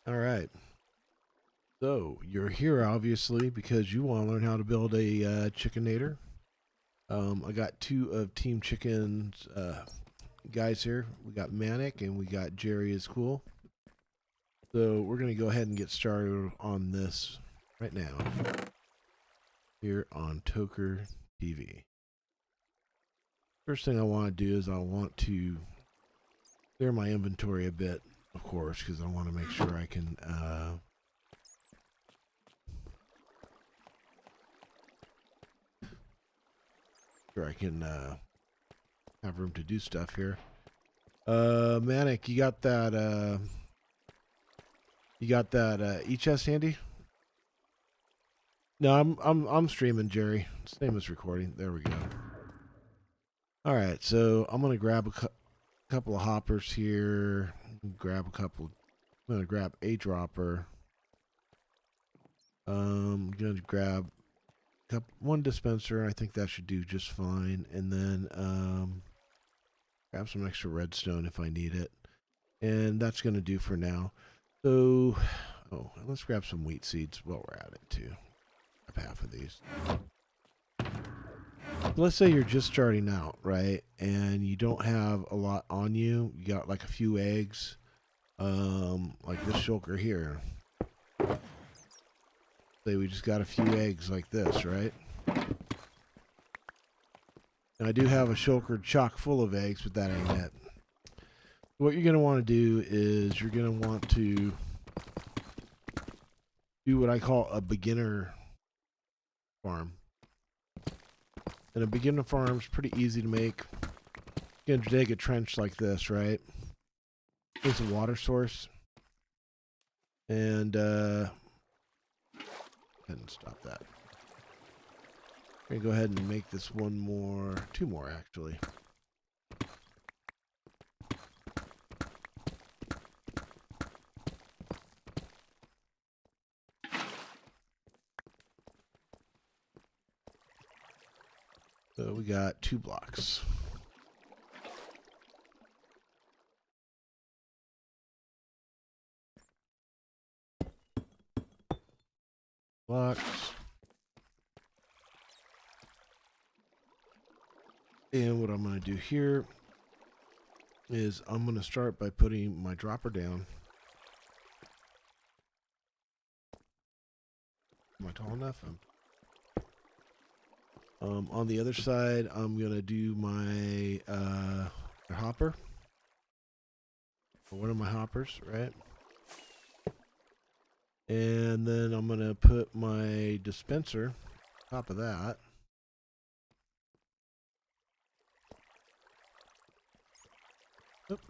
All right. So you're here obviously because you want to learn how to build a Chickenator. I got two of Team Chicken's guys here. We got Manic and we got Jerry is cool. So we're gonna go ahead and get started on this right now here on Toker TV. First thing I want to do is I want to clear my inventory a bit, of course, because I want to make sure I can have room to do stuff here. Manic, you got that e-chest handy? No, I'm streaming, Jerry. Same as recording. There we go. All right, so I'm gonna grab a couple of hoppers here. Grab a couple. I'm gonna grab a dropper. I'm gonna grab one dispenser. I think that should do just fine. And then grab some extra redstone if I need it. And that's gonna do for now. So, let's grab some wheat seeds while we're at it too. Grab half of these. Let's say you're just starting out, right? And you don't have a lot on you. You got like a few eggs. Like this shulker here. Say we just got a few eggs like this, right? And I do have a shulker chock full of eggs, but that ain't it. What you're going to want to do is you're going to want to do what I call a beginner farm. And a beginner farm is pretty easy to make. You're going to dig a trench like this, right? There's a water source. And, stop that. I'm going to go ahead and make this two more actually. So we got 2 blocks. And what I'm going to do here is I'm going to start by putting my dropper down. Am I tall enough? On the other side, I'm going to do my hopper. One of my hoppers, right? And then I'm going to put my dispenser on top of that. Oop.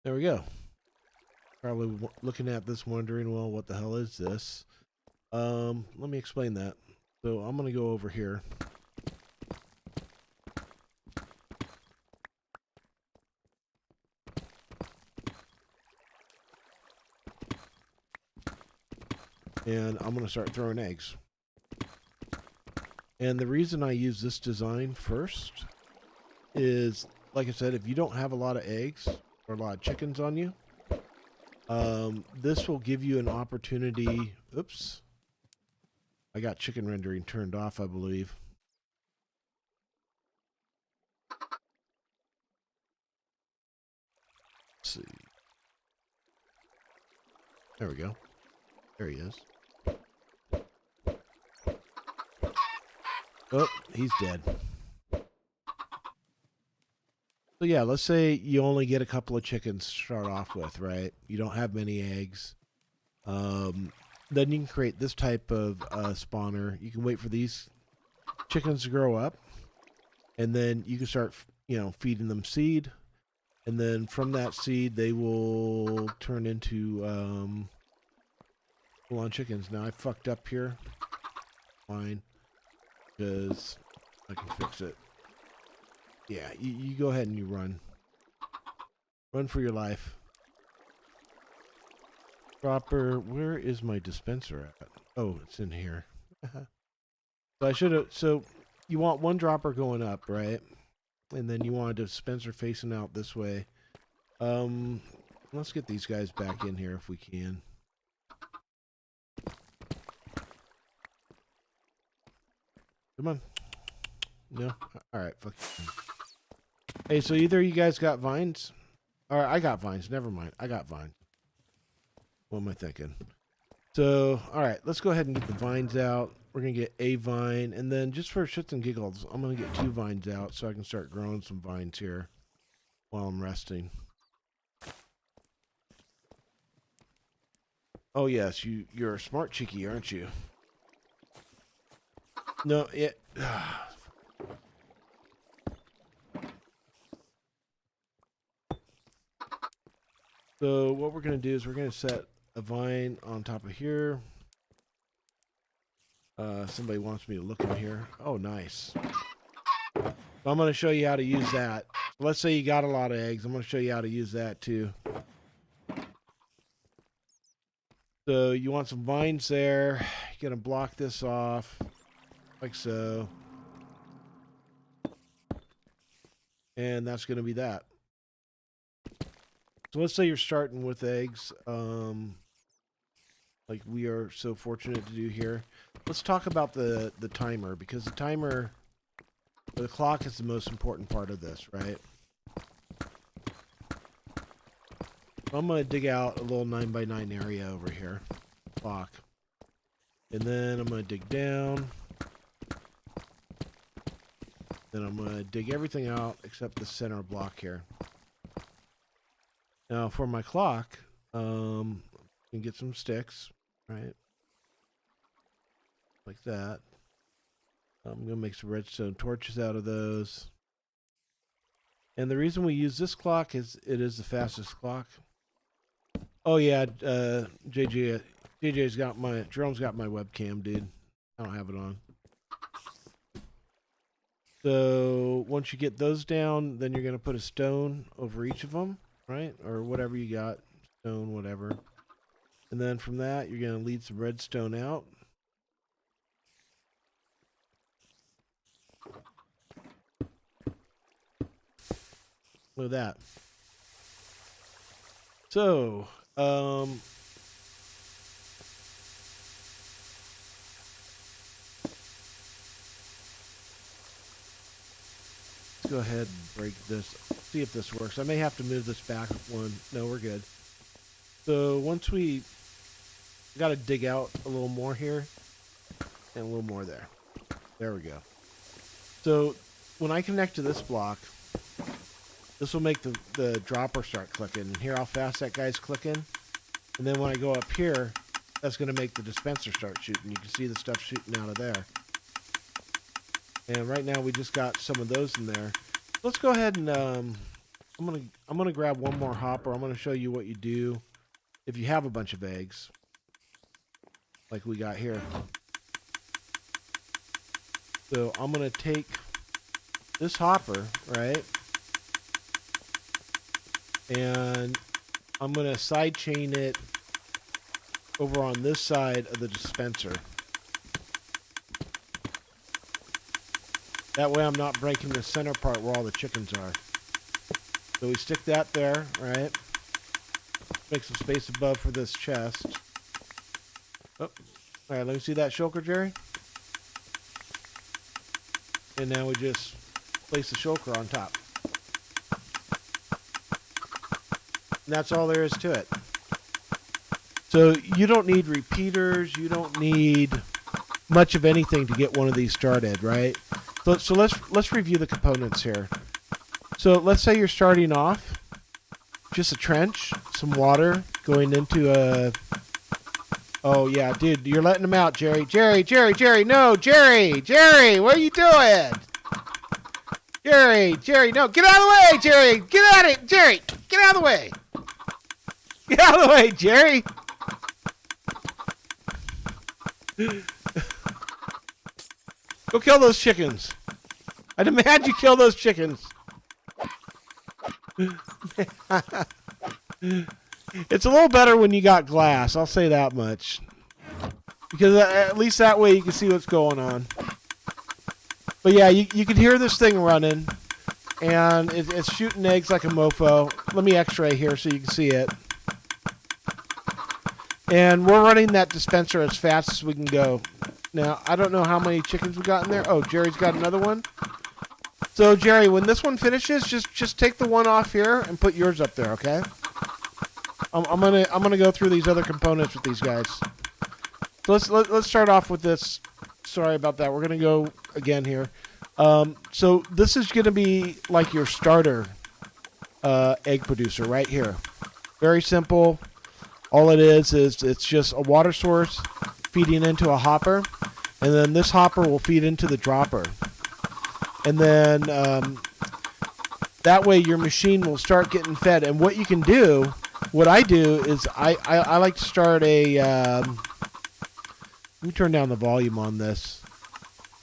There we go. Probably looking at this wondering, well, what the hell is this? Let me explain that. So I'm going to go over here. And I'm going to start throwing eggs. And the reason I use this design first is, like I said, if you don't have a lot of eggs or a lot of chickens on you, this will give you an opportunity. Oops. I got chicken rendering turned off, I believe. Let's see. There we go. There he is. Oh, he's dead. So yeah, let's say you only get a couple of chickens to start off with, right? You don't have many eggs. Then you can create this type of spawner. You can wait for these chickens to grow up, and then you can start, feeding them seed, and then from that seed they will turn into full-on chickens. Now I fucked up here. Fine, because I can fix it. Yeah, you go ahead and you run. Run for your life. Dropper, where is my dispenser at? Oh, it's in here. So I should have. So you want one dropper going up, right? And then you want a dispenser facing out this way. Let's get these guys back in here if we can. Come on. No? Alright, fuck you. Hey, so either of you guys got vines? Or I got vines. Never mind. I got vines. What am I thinking? So, alright, let's go ahead and get the vines out. We're going to get a vine. And then just for shits and giggles, I'm going to get 2 vines out so I can start growing some vines here while I'm resting. Oh, yes, you're a smart cheeky, aren't you? No, it... So what we're going to do is we're going to set a vine on top of here. Somebody wants me to look in here. Oh, nice. So I'm going to show you how to use that. Let's say you got a lot of eggs. I'm going to show you how to use that too. So you want some vines there. You're going to block this off like so. And that's going to be that. So let's say you're starting with eggs, like we are so fortunate to do here. Let's talk about the timer, because the clock is the most important part of this, right? So I'm going to dig out a little 9x9 area over here, clock. And then I'm going to dig down. Then I'm going to dig everything out except the center block here. Now for my clock, I can get some sticks, right? Like that. I'm going to make some redstone torches out of those. And the reason we use this clock is it is the fastest clock. Oh yeah, Jerome's got my webcam, dude. I don't have it on. So once you get those down, then you're going to put a stone over each of them. Right? Or whatever you got. Stone, whatever. And then from that, you're going to lead some redstone out. Look at that. So, let's go ahead and break this. See if this works. I may have to move this back one. No, we're good. So once we got to dig out a little more here and a little more there. There we go. So when I connect to this block, this will make the dropper start clicking. And hear how fast that guy's clicking. And then when I go up here, that's going to make the dispenser start shooting. You can see the stuff shooting out of there. And right now we just got some of those in there. Let's go ahead and I'm gonna grab one more hopper. I'm gonna show you what you do if you have a bunch of eggs, like we got here. So I'm gonna take this hopper, right, and I'm gonna side chain it over on this side of the dispenser. That way I'm not breaking the center part where all the chickens are. So we stick that there, right? Make some space above for this chest. Oh. Alright, let me see that shulker, Jerry. And now we just place the shulker on top. And that's all there is to it. So you don't need repeaters, you don't need much of anything to get one of these started, right? So let's review the components here. So let's say you're starting off just a trench, some water going into a... Oh yeah, dude, you're letting them out, Jerry. Jerry, no, Jerry, what are you doing? Jerry, no, get out of the way, Jerry. Get out of it, Jerry. Get out of the way. Get out of the way, Jerry. Go kill those chickens. I demand you kill those chickens. It's a little better when you got glass, I'll say that much. Because at least that way you can see what's going on. But yeah, you can hear this thing running. And it's shooting eggs like a mofo. Let me x-ray here so you can see it. And we're running that dispenser as fast as we can go. Now, I don't know how many chickens we got in there. Oh, Jerry's got another one. So, Jerry, when this one finishes, just take the one off here and put yours up there, okay? I'm gonna go through these other components with these guys. So let's start off with this. Sorry about that. We're gonna go again here. So this is gonna be like your starter egg producer right here. Very simple. All it is it's just a water source feeding into a hopper, and then this hopper will feed into the dropper, and then that way your machine will start getting fed. And what you can do, what I do is I like to start a let me turn down the volume on this.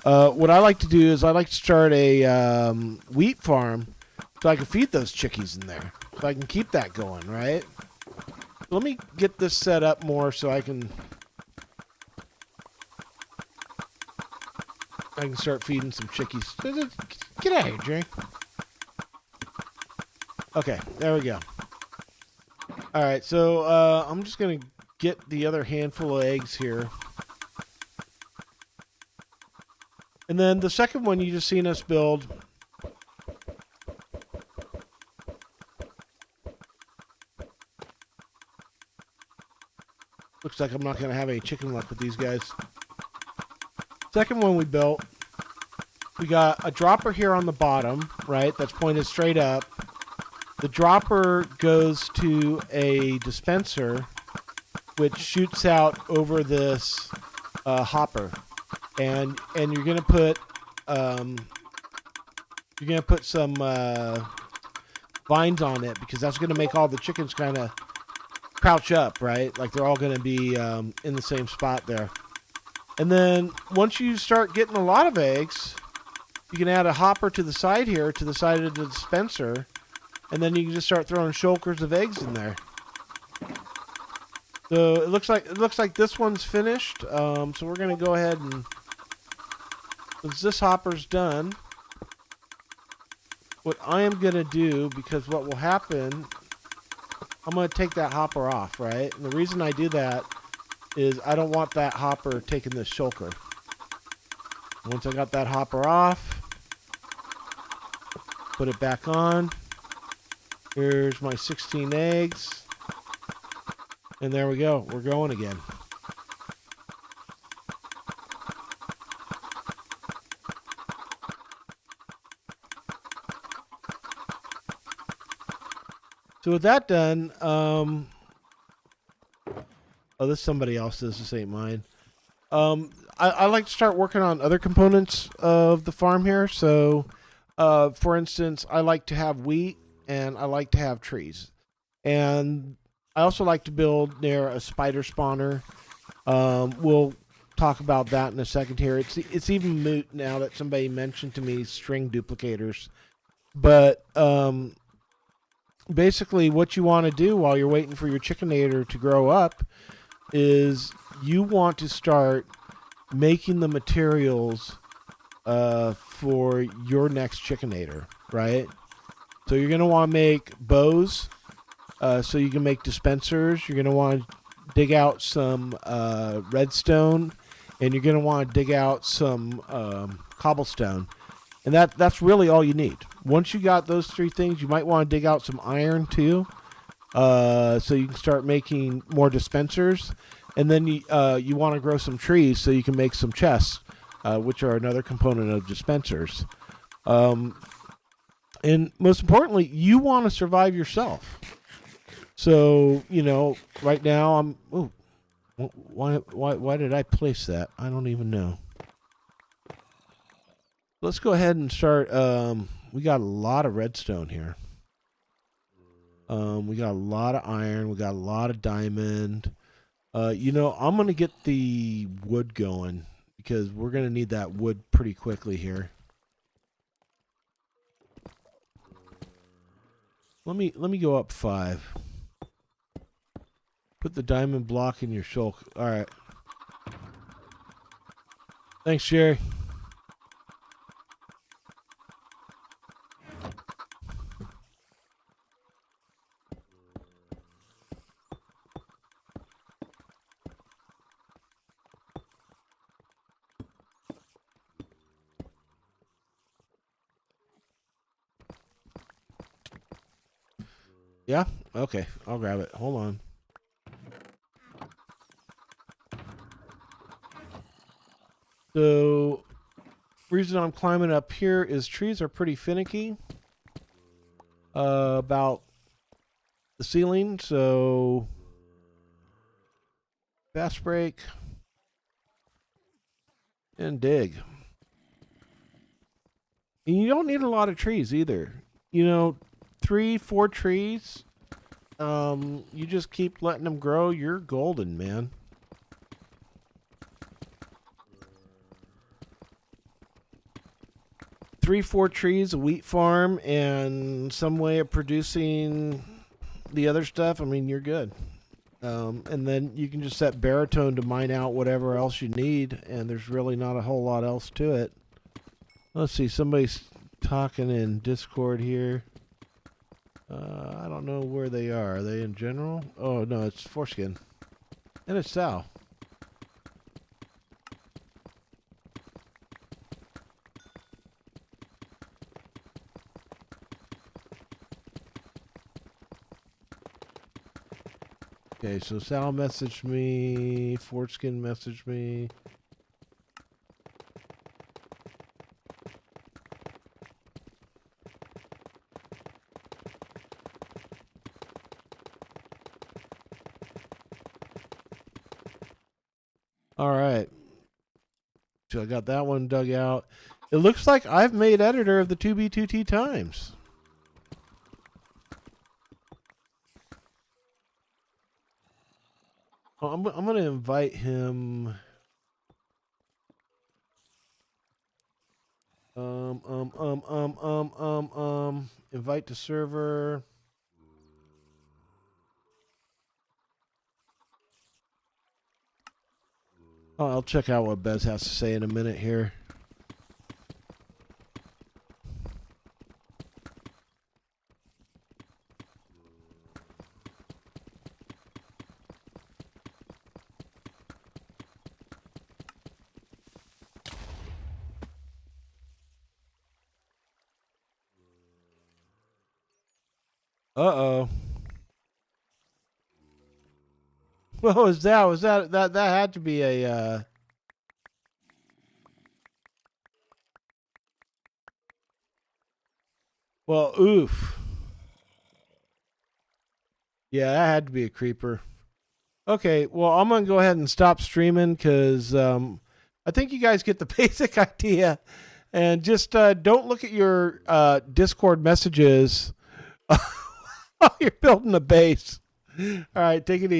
What I like to do is I like to start a wheat farm so I can feed those chickies in there, so I can keep that going, right? Let me get this set up more so I can start feeding some chickies. Get out of here, Jerry. Okay, there we go. All right, so I'm just going to get the other handful of eggs here. And then the second one you just seen us build. Looks like I'm not going to have any chicken luck with these guys. Second one we built, we got a dropper here on the bottom, right? That's pointed straight up. The dropper goes to a dispenser, which shoots out over this hopper, and you're gonna put some vines on it, because that's gonna make all the chickens kind of crouch up, right? Like they're all gonna be in the same spot there. And then once you start getting a lot of eggs, you can add a hopper to the side here, to the side of the dispenser, and then you can just start throwing shulkers of eggs in there. So it looks like this one's finished. So we're gonna go ahead and, since this hopper's done, what I am gonna do, because what will happen, I'm gonna take that hopper off, right? And the reason I do that is I don't want that hopper taking this shulker. Once I got that hopper off, put it back on. Here's my 16 eggs. And there we go. We're going again. So with that done, oh, this is somebody else's. This ain't mine. I like to start working on other components of the farm here. So, for instance, I like to have wheat and I like to have trees. And I also like to build near a spider spawner. We'll talk about that in a second here. It's even moot now that somebody mentioned to me string duplicators. But basically what you want to do while you're waiting for your Chickenator to grow up is you want to start making the materials for your next Chickenator, right? So you're going to want to make bows so you can make dispensers. You're going to want to dig out some redstone, and you're going to want to dig out some cobblestone. And that's really all you need. Once you got those three things, you might want to dig out some iron too, so you can start making more dispensers. And then you want to grow some trees so you can make some chests, which are another component of dispensers. And most importantly, you want to survive yourself. So, right now I'm... Oh, why did I place that? I don't even know. Let's go ahead and start. We got a lot of redstone here. We got a lot of iron. We got a lot of diamond. I'm going to get the wood going because we're going to need that wood pretty quickly here. Let me go up 5. Put the diamond block in your shulk. All right. Thanks, Jerry. Yeah? Okay, I'll grab it. Hold on. So, reason I'm climbing up here is trees are pretty finicky about the ceiling, so fast break and dig. And you don't need a lot of trees either. You know, 3, 4 trees. You just keep letting them grow. You're golden, man. Three, 4 trees, a wheat farm, and some way of producing the other stuff. I mean, you're good. And then you can just set baritone to mine out whatever else you need, and there's really not a whole lot else to it. Let's see, somebody's talking in Discord here. I don't know where they are. Are they in general? Oh, no, it's Foreskin. And it's Sal. Okay, so Sal messaged me. Foreskin messaged me. All right. So I got that one dug out. It looks like I've made editor of the 2B2T Times. Oh, I'm going to invite him. Invite to server. Oh, I'll check out what Bez has to say in a minute here. Uh-oh. What was that? Was that had to be a well, oof. Yeah, that had to be a creeper. Okay, well, I'm going to go ahead and stop streaming because I think you guys get the basic idea. And just don't look at your Discord messages while you're building a base. All right, take it easy.